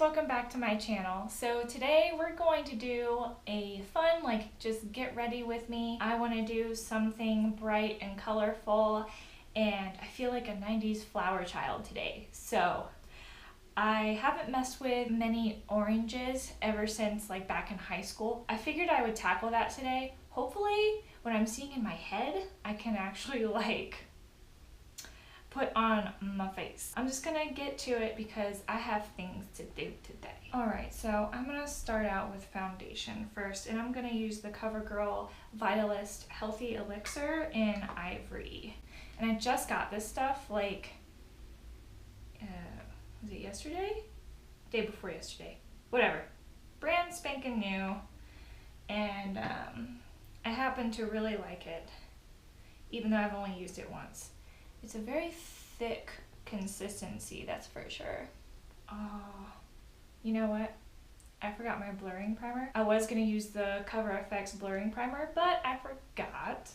welcome back to my channel. So today we're going to do a fun, just get ready with me. I want to do something bright and colorful, and I feel like a 90s flower child today. So I haven't messed with many oranges ever since back in high school. I figured I would tackle that today. Hopefully what I'm seeing in my head, I can actually put on my face. I'm just gonna get to it because I have things to do today. Alright, so I'm gonna start out with foundation first, and I'm gonna use the Covergirl Vitalist Healthy Elixir in Ivory. And I just got this stuff was it yesterday? Day before yesterday. Whatever. Brand spanking new. And I happen to really like it, even though I've only used it once. It's a very thick consistency, that's for sure. Oh, you know what? I forgot my blurring primer. I was gonna use the Cover FX blurring primer, but I forgot.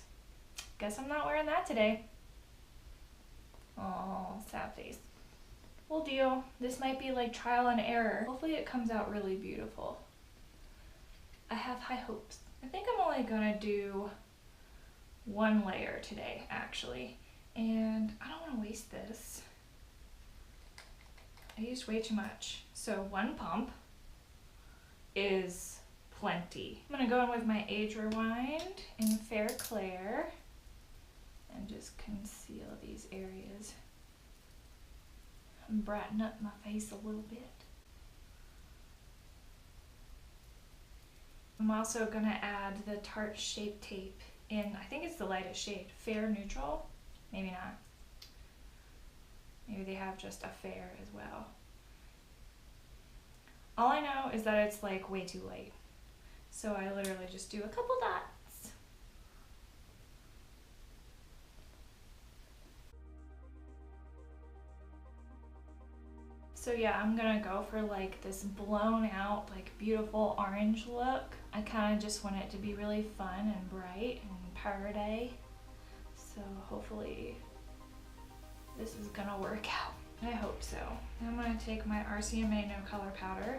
Guess I'm not wearing that today. Oh, sad face. We'll deal. This might be trial and error. Hopefully it comes out really beautiful. I have high hopes. I think I'm only gonna do one layer today, actually. And I don't want to waste this. I used way too much. So one pump is plenty. I'm going to go in with my Age Rewind in Fair Clair and just conceal these areas. And brighten up my face a little bit. I'm also going to add the Tarte Shape Tape in, I think it's the lightest shade, Fair Neutral. Maybe not. Maybe they have just a fair as well. All I know is that it's way too light. So I literally just do a couple dots. So yeah, I'm gonna go for this blown out, beautiful orange look. I kind of just want it to be really fun and bright and party. So hopefully this is gonna work out. I hope so. I'm gonna take my RCMA No Color Powder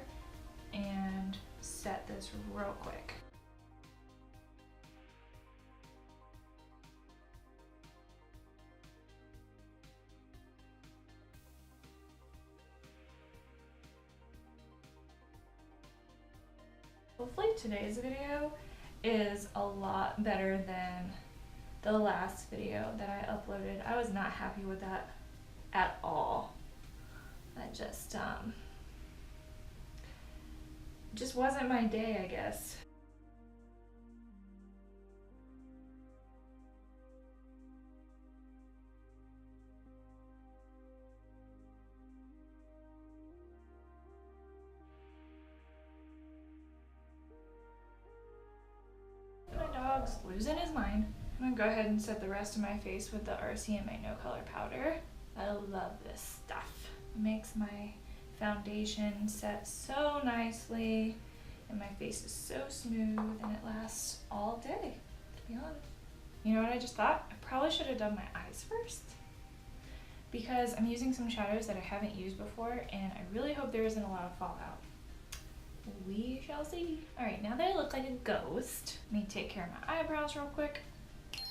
and set this real quick. Hopefully today's video is a lot better than the last video that I uploaded. I was not happy with that at all. That just wasn't my day, I guess. My dog's losing his mind. I'm gonna go ahead and set the rest of my face with the RCMA No Color Powder. I love this stuff. It makes my foundation set so nicely, and my face is so smooth, and it lasts all day, to be honest. You know what I just thought? I probably should have done my eyes first, because I'm using some shadows that I haven't used before, and I really hope there isn't a lot of fallout. We shall see. Alright, now that I look like a ghost, let me take care of my eyebrows real quick.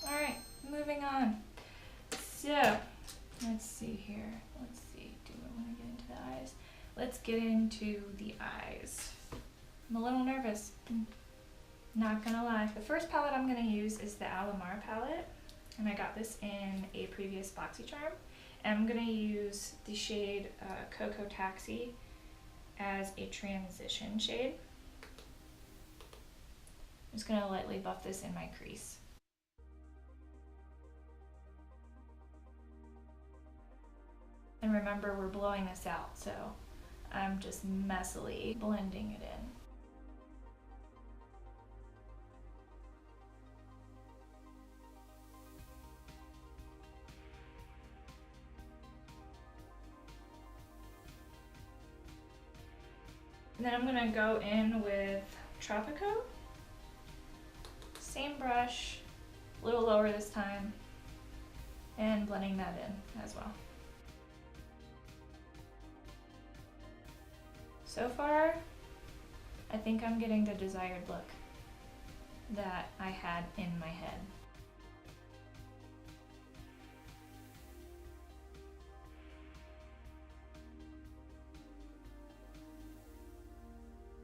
Alright, moving on. So, let's see here. Let's see, do I want to get into the eyes? Let's get into the eyes. I'm a little nervous, not gonna lie. The first palette I'm gonna use is the Alamar Palette, and I got this in a previous BoxyCharm. And I'm gonna use the shade Cocoa Taxi as a transition shade. I'm just gonna lightly buff this in my crease. And remember, we're blowing this out, so I'm just messily blending it in. And then I'm gonna go in with Tropico. Same brush, a little lower this time, and blending that in as well. So far, I think I'm getting the desired look that I had in my head.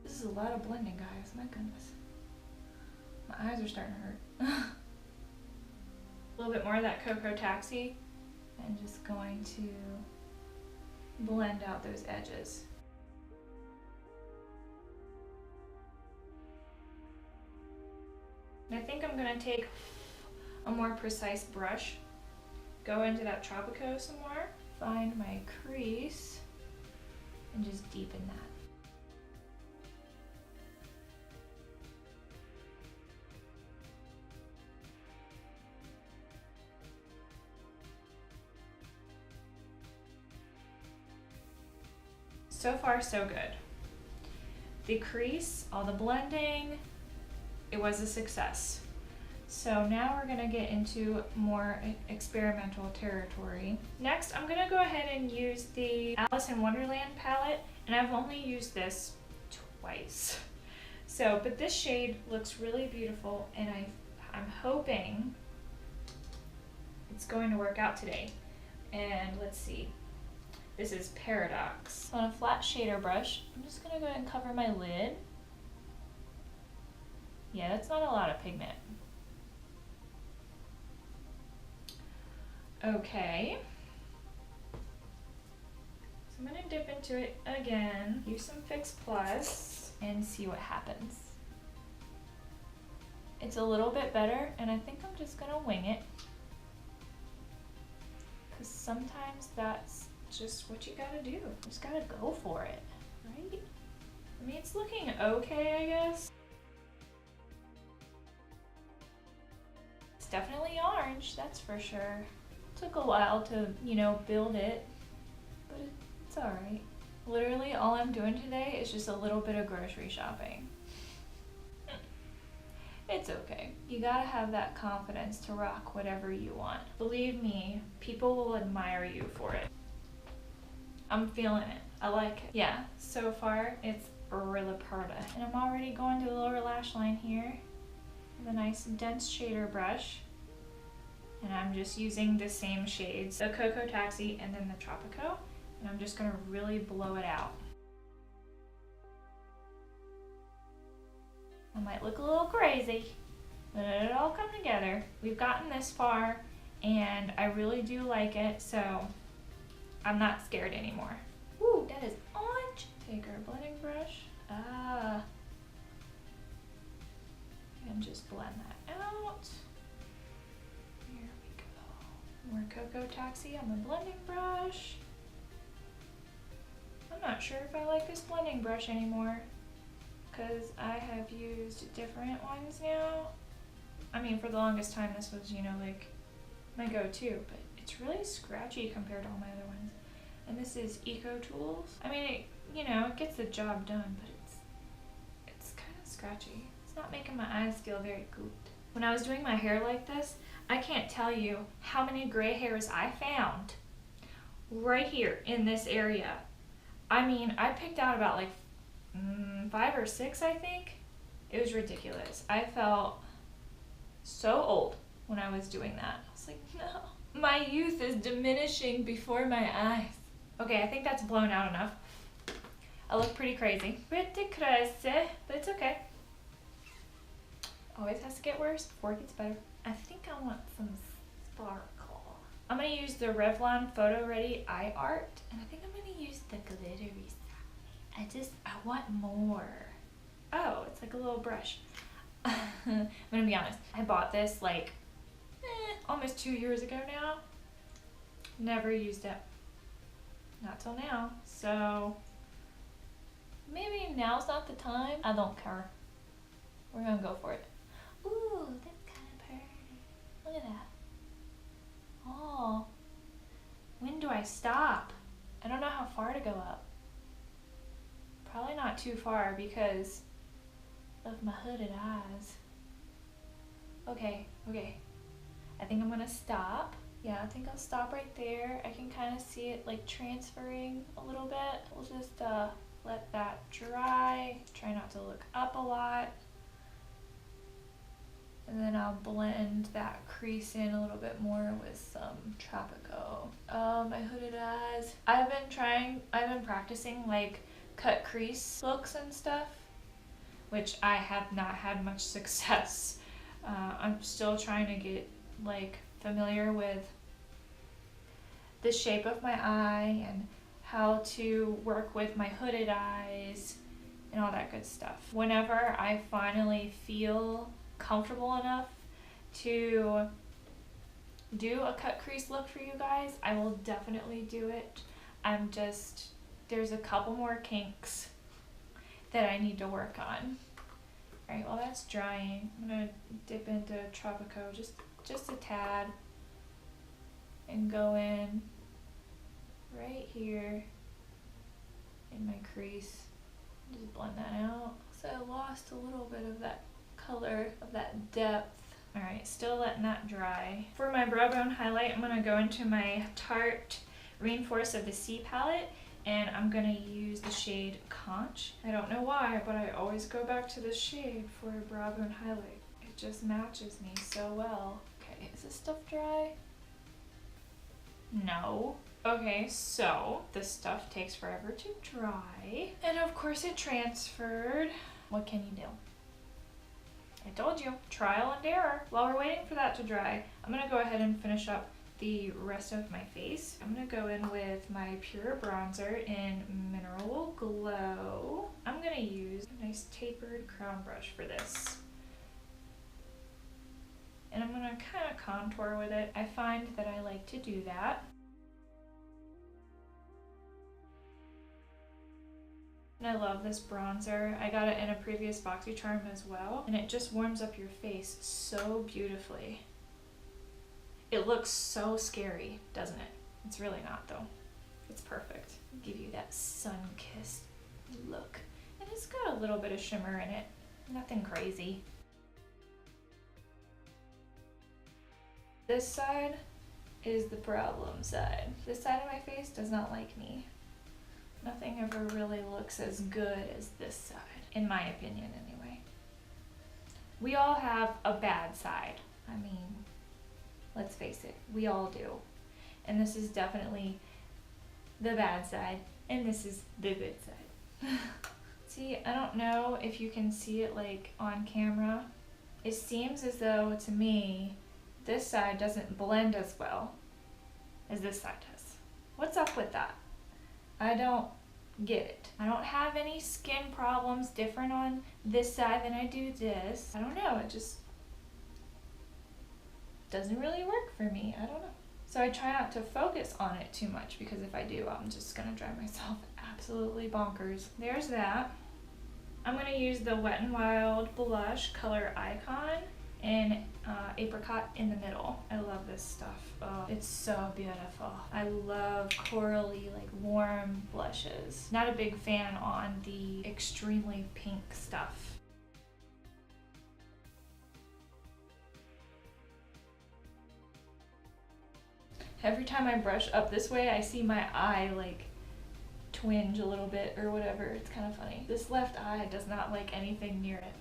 This is a lot of blending, guys. My goodness. My eyes are starting to hurt. A little bit more of that Cocoa Taxi, and just going to blend out those edges. And I think I'm gonna take a more precise brush, go into that Tropico some more, find my crease, and just deepen that. So far, so good. The crease, all the blending, it was a success. So now we're gonna get into more experimental territory. Next, I'm gonna go ahead and use the Alice in Wonderland palette, and I've only used this twice. So, but this shade looks really beautiful, and I'm hoping it's going to work out today. And let's see. This is Paradox. On a flat shader brush, I'm just gonna go ahead and cover my lid. Yeah, that's not a lot of pigment. Okay. So I'm gonna dip into it again, use some Fix Plus, and see what happens. It's a little bit better, and I think I'm just gonna wing it. Because sometimes that's just what you gotta do. Just gotta go for it, right? I mean, it's looking okay, I guess. It's definitely orange, that's for sure. Took a while to, you know, build it, but it's alright. Literally, all I'm doing today is just a little bit of grocery shopping. It's okay. You gotta have that confidence to rock whatever you want. Believe me, people will admire you for it. I'm feeling it. I like it. Yeah, so far it's really pretty. And I'm already going to the lower lash line here with a nice dense shader brush. And I'm just using the same shades, the Cocoa Taxi and then the Tropico. And I'm just gonna really blow it out. I might look a little crazy, but it'll all come together. We've gotten this far and I really do like it, so I'm not scared anymore. Ooh, that is orange. Take our blending brush. And just blend that out. Here we go. More Cocoa Taxi on the blending brush. I'm not sure if I like this blending brush anymore because I have used different ones now. I mean, for the longest time this was, you know, like my go-to, but it's really scratchy compared to all my other ones. And this is Eco Tools. I mean, it, you know, it gets the job done, but it's kind of scratchy. It's not making my eyes feel very good. When I was doing my hair like this, I can't tell you how many gray hairs I found right here in this area. I mean, I picked out about like 5 or 6, I think. It was ridiculous. I felt so old when I was doing that. I was like, no. My youth is diminishing before my eyes. Okay, I think that's blown out enough. I look pretty crazy. Pretty crazy, but it's okay. Always has to get worse before it gets better. I think I want some sparkle. I'm gonna use the Revlon Photo Ready Eye Art, and I think I'm gonna use the glittery side. I want more. Oh, it's like a little brush. I'm gonna be honest. I bought this like almost 2 years ago now. Never used it. Not till now. So maybe now's not the time. I don't care. We're gonna go for it. Ooh, that's kind of pretty. Look at that. Oh, when do I stop? I don't know how far to go up. Probably not too far because of my hooded eyes. Okay. I think I'm gonna stop. Yeah, I think I'll stop right there. I can kind of see it like transferring a little bit. We'll just let that dry. Try not to look up a lot. And then I'll blend that crease in a little bit more with some Tropico. My hooded eyes. I've been practicing like cut crease looks and stuff, which I have not had much success. I'm still trying to get like familiar with the shape of my eye and how to work with my hooded eyes and all that good stuff. Whenever I finally feel comfortable enough to do a cut crease look for you guys, I will definitely do it. There's a couple more kinks that I need to work on. Alright, while that's drying, I'm gonna dip into Tropico just a tad and go in right here in my crease. Just blend that out. So I lost a little bit of that color, of that depth. Alright, still letting that dry. For my brow bone highlight, I'm gonna go into my Tarte Rainforest of the Sea palette, and I'm gonna use the shade Conch. I don't know why, but I always go back to this shade for a brow bone highlight. It just matches me so well. Okay, is this stuff dry? No. Okay, so this stuff takes forever to dry. And of course it transferred. What can you do? I told you, trial and error. While we're waiting for that to dry, I'm gonna go ahead and finish up the rest of my face. I'm gonna go in with my Pure Bronzer in Mineral Glow. I'm gonna use a nice tapered crown brush for this. And I'm gonna kind of contour with it. I find that I like to do that. And I love this bronzer. I got it in a previous BoxyCharm as well, and it just warms up your face so beautifully. It looks so scary, doesn't it? It's really not though. It's perfect. Give you that sun-kissed look. And it's got a little bit of shimmer in it. Nothing crazy. This side is the problem side. This side of my face does not like me. Nothing ever really looks as good as this side, in my opinion anyway. We all have a bad side. I mean, let's face it, we all do. And this is definitely the bad side, and this is the good side. See, I don't know if you can see it like on camera. It seems as though, to me, this side doesn't blend as well as this side does. What's up with that? I don't get it. I don't have any skin problems different on this side than I do this. I don't know, it just doesn't really work for me. I don't know. So I try not to focus on it too much, because if I do, I'm just gonna drive myself absolutely bonkers. There's that. I'm gonna use the Wet n Wild blush color Icon in Apricot in the middle. I love this stuff. Oh, it's so beautiful. I love corally, like warm blushes. Not a big fan on the extremely pink stuff. Every time I brush up this way, I see my eye like twinge a little bit or whatever. It's kind of funny. This left eye does not like anything near it.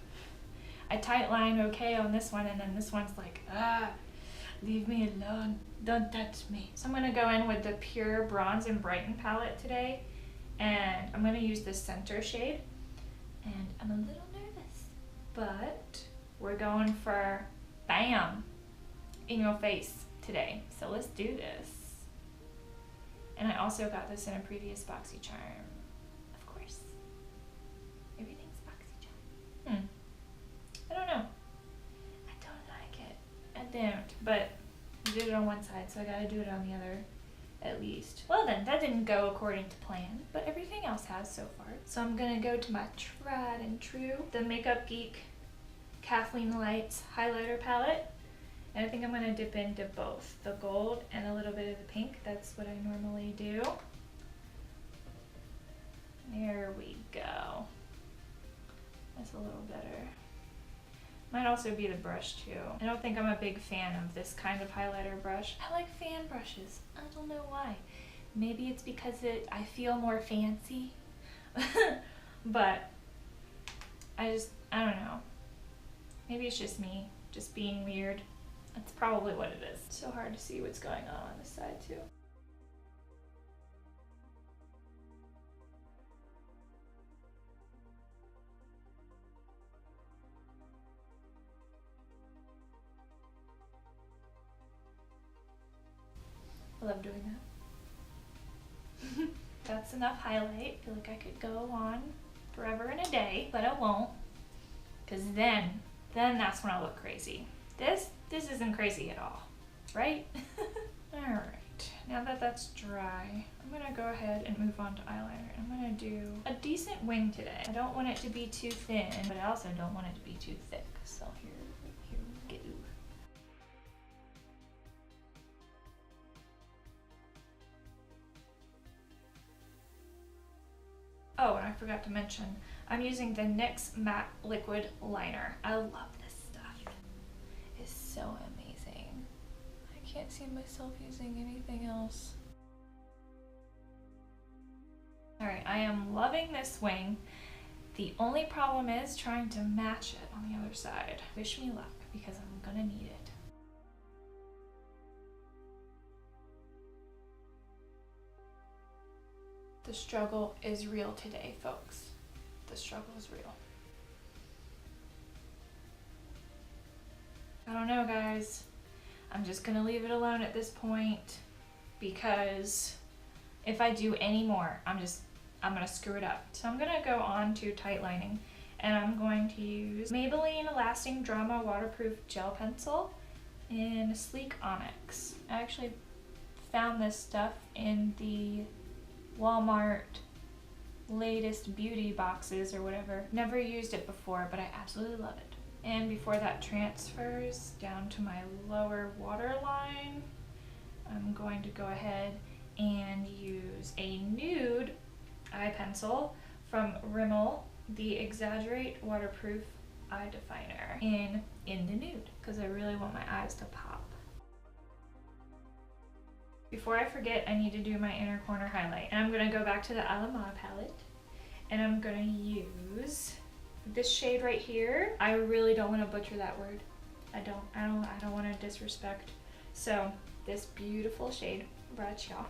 I tight line okay on this one, and then this one's like, leave me alone, don't touch me. So I'm gonna go in with the Pure Bronze and Brighten palette today, and I'm gonna use the center shade, and I'm a little nervous, but we're going for bam, in your face today. So let's do this. And I also got this in a previous BoxyCharm, of course. Everything's BoxyCharm. I don't know. I don't like it. I don't, but I did it on one side, so I gotta do it on the other at least. Well then, that didn't go according to plan, but everything else has so far. So I'm gonna go to my tried and true, the MakeupGeek KathleenLights highlighter palette. And I think I'm gonna dip into both the gold and a little bit of the pink. That's what I normally do. There we go. That's a little better. Might also be the brush too. I don't think I'm a big fan of this kind of highlighter brush. I like fan brushes. I don't know why. Maybe it's because I feel more fancy. But I don't know. Maybe it's just me, just being weird. That's probably what it is. It's so hard to see what's going on this side too. I love doing that. That's enough highlight. I feel like I could go on forever and a day, but I won't. Cause then that's when I look crazy. This isn't crazy at all, right? Alright, now that that's dry, I'm gonna go ahead and move on to eyeliner. I'm gonna do a decent wing today. I don't want it to be too thin, but I also don't want it to be too thick. So here we go. Oh, and I forgot to mention, I'm using the NYX Matte Liquid Liner. I love this stuff. It's so amazing. I can't see myself using anything else. Alright, I am loving this wing. The only problem is trying to match it on the other side. Wish me luck, because I'm gonna need it. The struggle is real today, folks. The struggle is real. I don't know, guys. I'm just gonna leave it alone at this point, because if I do any more, I'm gonna screw it up. So I'm gonna go on to tight lining, and I'm going to use Maybelline Lasting Drama Waterproof Gel Pencil in Sleek Onyx. I actually found this stuff in the Walmart latest beauty boxes or whatever. Never used it before, but I absolutely love it. And before that transfers down to my lower waterline, I'm going to go ahead and use a nude eye pencil from Rimmel, the Exxagerate Waterproof Eye Definer in the nude, because I really want my eyes to pop. Before I forget, I need to do my inner corner highlight. And I'm gonna go back to the Alamar palette, and I'm gonna use this shade right here. I really don't want to butcher that word. I don't want to disrespect. So this beautiful shade, Bradshaw.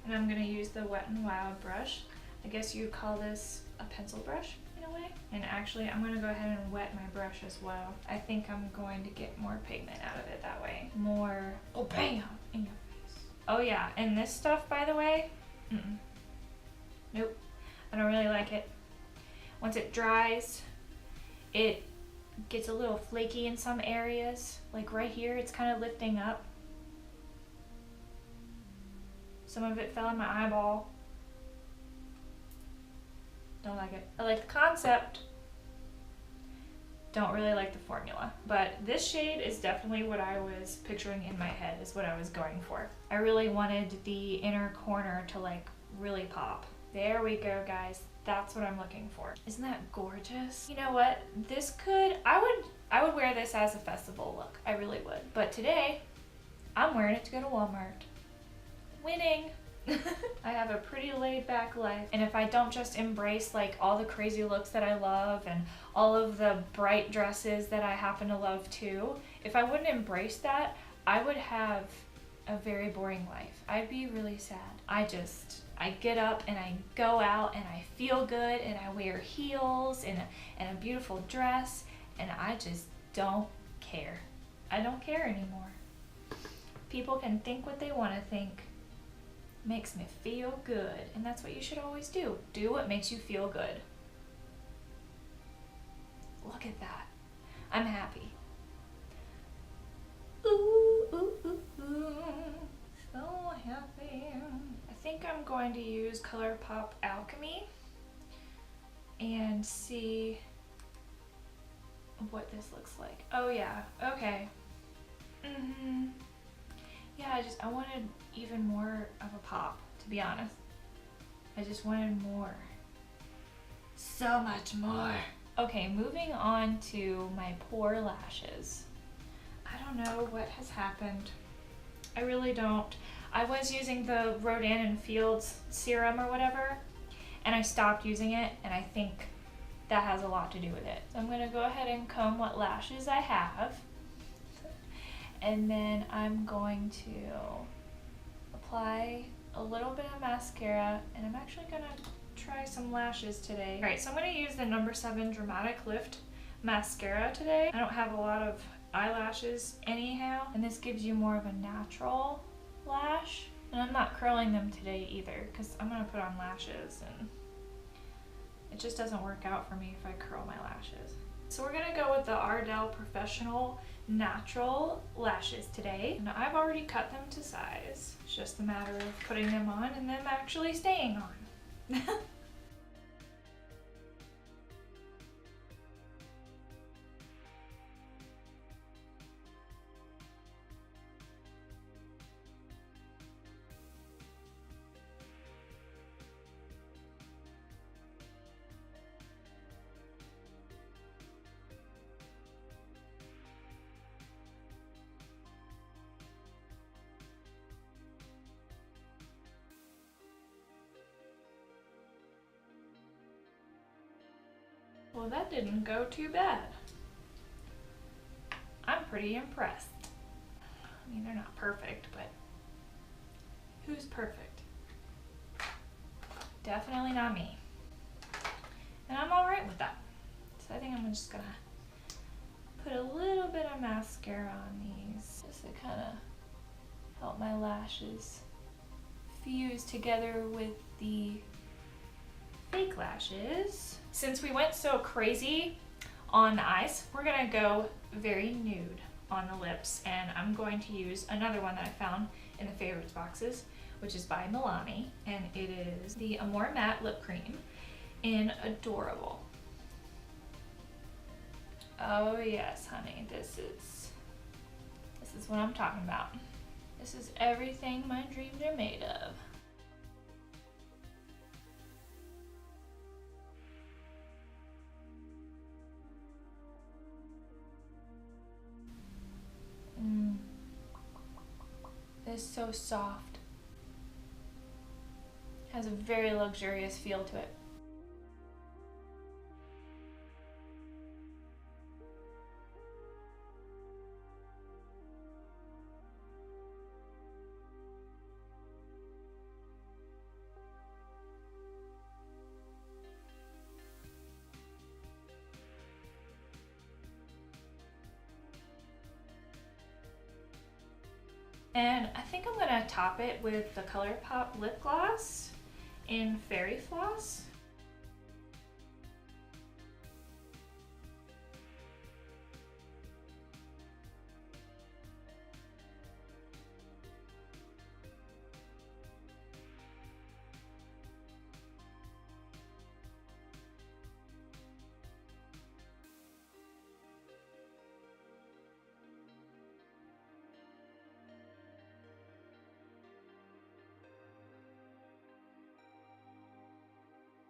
And I'm gonna use the Wet n Wild brush. I guess you'd call this a pencil brush in a way. And actually, I'm gonna go ahead and wet my brush as well. I think I'm going to get more pigment out of it that way. More, oh bam, in your face. Oh yeah, and this stuff, by the way, nope, I don't really like it. Once it dries, it gets a little flaky in some areas. Like right here, it's kind of lifting up. Some of it fell in my eyeball. Don't like it. I like the concept. Don't really like the formula. But this shade is definitely what I was picturing in my head, is what I was going for. I really wanted the inner corner to like really pop. There we go, guys. That's what I'm looking for. Isn't that gorgeous? You know what? This could, I would wear this as a festival look. I really would. But today, I'm wearing it to go to Walmart. Winning. I have a pretty laid back life, and if I don't just embrace like all the crazy looks that I love and all of the bright dresses that I happen to love too, if I wouldn't embrace that, I would have a very boring life. I'd be really sad. I get up and I go out and I feel good and I wear heels and a beautiful dress, and I just don't care. I don't care anymore. People can think what they want to think. Makes me feel good, and that's what you should always do. Do what makes you feel good. Look at that. I'm happy. Ooh, ooh, ooh, ooh. So happy. I think I'm going to use ColourPop Alchemy and see what this looks like. Oh yeah, okay. Yeah, I wanted even more of a pop, to be honest. I just wanted more. So much more. Okay, moving on to my poor lashes. I don't know what has happened. I really don't. I was using the Rodan & Fields serum or whatever, and I stopped using it, and I think that has a lot to do with it. So I'm gonna go ahead and comb what lashes I have, and then I'm going to apply a little bit of mascara, and I'm actually gonna try some lashes today. All right, so I'm gonna use the No. 7 Dramatic Lift mascara today. I don't have a lot of eyelashes anyhow, and this gives you more of a natural lash. And I'm not curling them today either, because I'm gonna put on lashes and it just doesn't work out for me if I curl my lashes. So we're gonna go with the Ardell Professional Natural Lashes today. And I've already cut them to size. It's just a matter of putting them on and them actually staying on. Well, that didn't go too bad. I'm pretty impressed. I mean, they're not perfect, but who's perfect? Definitely not me. And I'm all right with that. So I think I'm just gonna put a little bit of mascara on these just to kind of help my lashes fuse together with the fake lashes. Since we went so crazy on the eyes, we're gonna go very nude on the lips, and I'm going to use another one that I found in the favorites boxes, which is by Milani, and it is the Amore Matte Lip Cream in Adorable. Oh yes, honey, this is what I'm talking about. This is everything my dreams are made of. It's so soft. Has a very luxurious feel to it. And I think I'm gonna top it with the ColourPop lip gloss in Fairy Floss.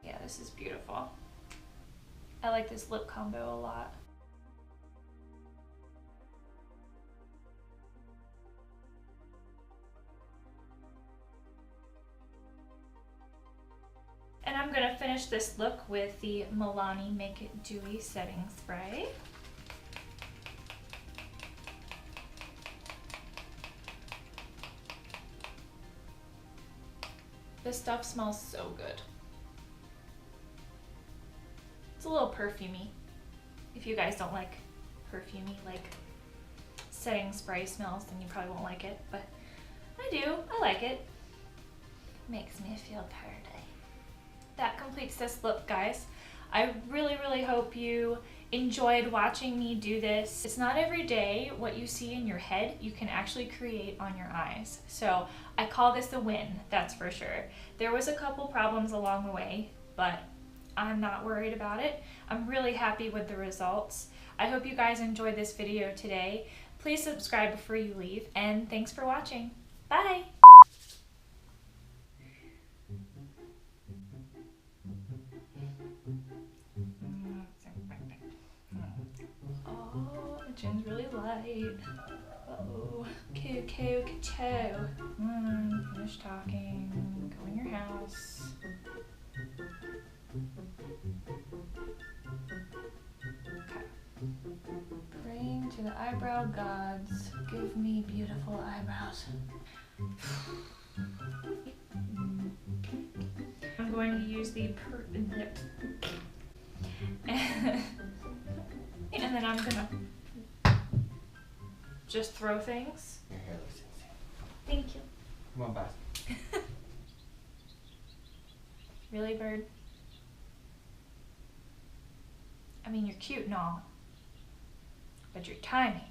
Yeah, this is beautiful. I like this lip combo a lot. And I'm gonna finish this look with the Milani Make It Dewy Setting Spray. This stuff smells so good. It's a little perfumey. If you guys don't like perfumey, like setting spray smells, then you probably won't like it, but I do. I like it. Makes me feel pretty. That completes this look, guys. I really hope you enjoyed watching me do this. It's not every day what you see in your head you can actually create on your eyes. So I call this a win, that's for sure. There was a couple problems along the way, but I'm not worried about it. I'm really happy with the results. I hope you guys enjoyed this video today. Please subscribe before you leave, and thanks for watching. Bye! Oh, the gin's really light. Uh-oh. Okay. Finish talking. Go in your house. to the eyebrow gods, give me beautiful eyebrows. I'm going to use the and then I'm gonna just throw things. Your hair looks insane. Thank you. Come on, Beth. Really, bird? I mean, you're cute and all, but your timing.